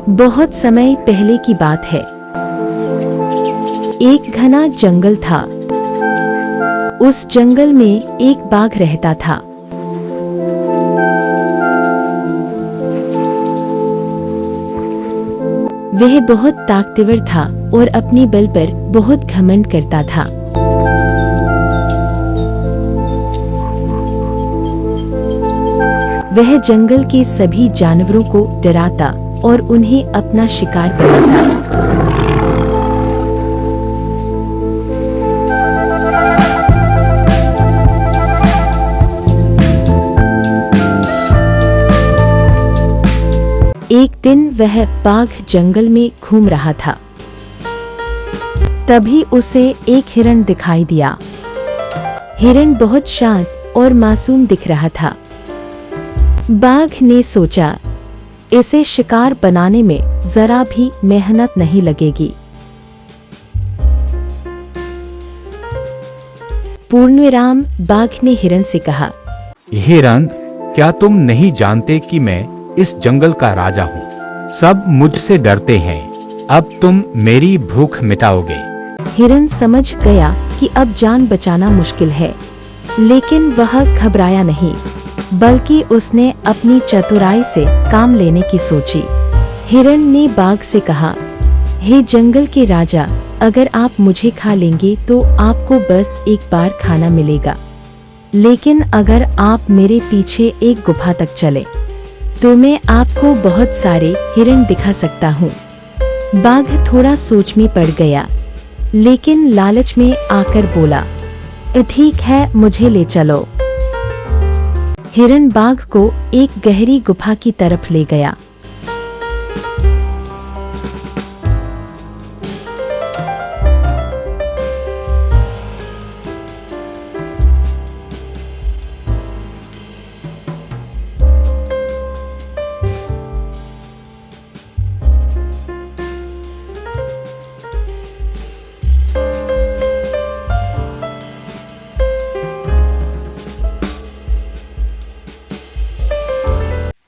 बहुत समय पहले की बात है। एक घना जंगल था। उस जंगल में एक बाघ रहता था। वह बहुत ताकतवर था और अपने बल पर बहुत घमंड करता था। वह जंगल के सभी जानवरों को डराता और उन्हें अपना शिकार बनाता। एक दिन वह बाघ जंगल में घूम रहा था। तभी उसे एक हिरण दिखाई दिया। हिरण बहुत शांत और मासूम दिख रहा था। बाघ ने सोचा, इसे शिकार बनाने में जरा भी मेहनत नहीं लगेगी। पूर्णविराम बाघ ने हिरण से कहा, हिरण, क्या तुम नहीं जानते कि मैं इस जंगल का राजा हूँ? सब मुझसे डरते हैं। अब तुम मेरी भूख मिटाओगे। हिरण समझ गया कि अब जान बचाना मुश्किल है, लेकिन वह घबराया नहीं, बल्कि उसने अपनी चतुराई से काम लेने की सोची। हिरण ने बाघ से कहा, हे जंगल के राजा, अगर आप मुझे खा लेंगे तो आपको बस एक बार खाना मिलेगा, लेकिन अगर आप मेरे पीछे एक गुफा तक चले तो मैं आपको बहुत सारे हिरण दिखा सकता हूँ। बाघ थोड़ा सोच में पड़ गया, लेकिन लालच में आकर बोला, ठीक है, मुझे ले चलो। हिरण बाघ को एक गहरी गुफा की तरफ ले गया।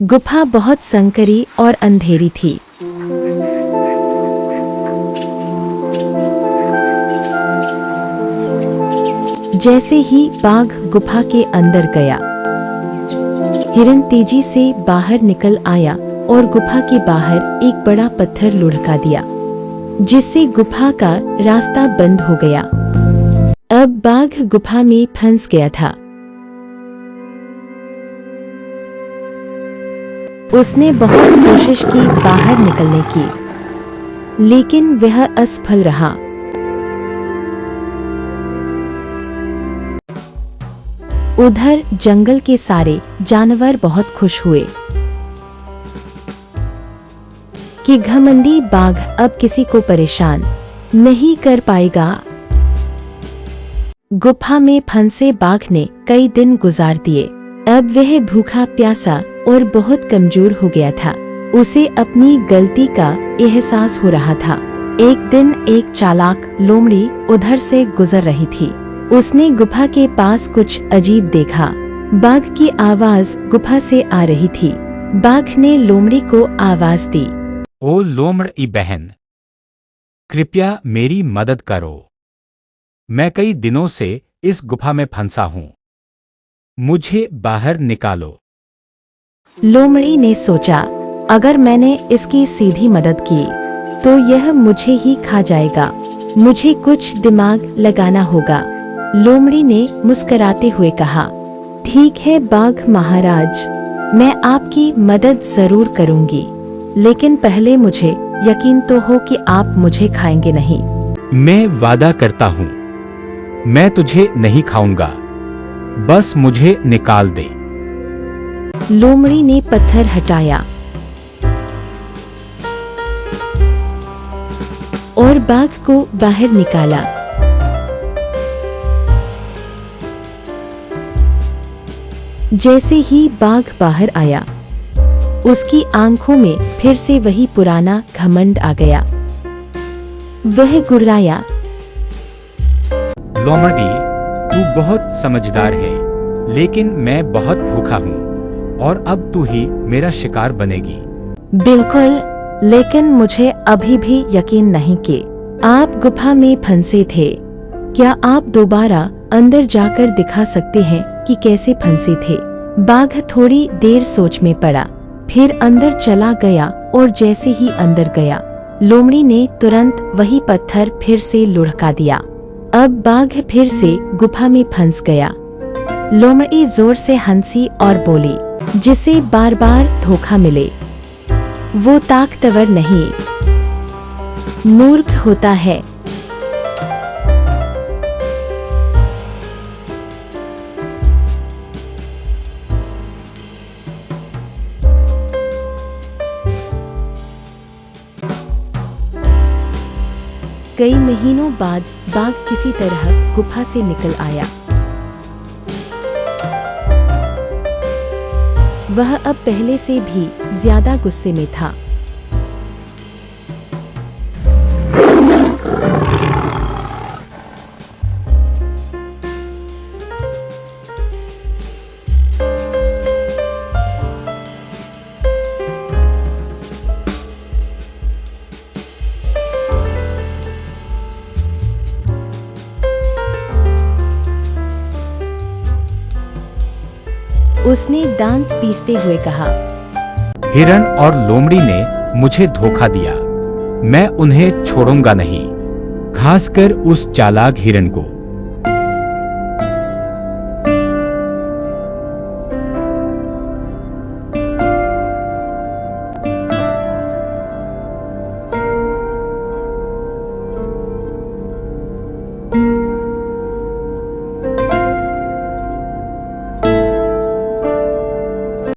गुफा बहुत संकरी और अंधेरी थी। जैसे ही बाघ गुफा के अंदर गया, हिरण तेजी से बाहर निकल आया और गुफा के बाहर एक बड़ा पत्थर लुढ़का दिया, जिससे गुफा का रास्ता बंद हो गया। अब बाघ गुफा में फंस गया था। उसने बहुत कोशिश की बाहर निकलने की, लेकिन वह असफल रहा। उधर जंगल के सारे जानवर बहुत खुश हुए कि घमंडी बाघ अब किसी को परेशान नहीं कर पाएगा। गुफा में फंसे बाघ ने कई दिन गुजार दिए। अब वह भूखा प्यासा और बहुत कमजोर हो गया था। उसे अपनी गलती का एहसास हो रहा था। एक दिन एक चालाक लोमड़ी उधर से गुजर रही थी। उसने गुफा के पास कुछ अजीब देखा। बाघ की आवाज गुफा से आ रही थी। बाघ ने लोमड़ी को आवाज दी, ओ लोमड़ी बहन, कृपया मेरी मदद करो। मैं कई दिनों से इस गुफा में फंसा हूँ। मुझे बाहर निकालो। लोमड़ी ने सोचा, अगर मैंने इसकी सीधी मदद की तो यह मुझे ही खा जाएगा। मुझे कुछ दिमाग लगाना होगा। लोमड़ी ने मुस्कुराते हुए कहा, ठीक है बाघ महाराज, मैं आपकी मदद जरूर करूंगी, लेकिन पहले मुझे यकीन तो हो कि आप मुझे खाएंगे नहीं। मैं वादा करता हूँ, मैं तुझे नहीं खाऊंगा, बस मुझे निकाल दे। लोमड़ी ने पत्थर हटाया और बाघ को बाहर निकाला। जैसे ही बाघ बाहर आया, उसकी आंखों में फिर से वही पुराना घमंड आ गया। वह गुर्राया, लोमड़ी, तू बहुत समझदार है, लेकिन मैं बहुत भूखा हूँ और अब तू ही मेरा शिकार बनेगी। बिल्कुल, लेकिन मुझे अभी भी यकीन नहीं कि आप गुफा में फंसे थे। क्या आप दोबारा अंदर जाकर दिखा सकते हैं कि कैसे फंसे थे? बाघ थोड़ी देर सोच में पड़ा, फिर अंदर चला गया और जैसे ही अंदर गया, लोमड़ी ने तुरंत वही पत्थर फिर से लुढ़का दिया। अब बाघ फिर से गुफा में फंस गया। लोमड़ी जोर से हंसी और बोली, जिसे बार बार धोखा मिले वो ताकतवर नहीं, मूर्ख होता है। कई महीनों बाद बाघ किसी तरह गुफा से निकल आया। वह अब पहले से भी ज्यादा गुस्से में था। उसने दांत पीसते हुए कहा, हिरण और लोमड़ी ने मुझे धोखा दिया। मैं उन्हें छोड़ूंगा नहीं, खासकर उस चालाक हिरण को।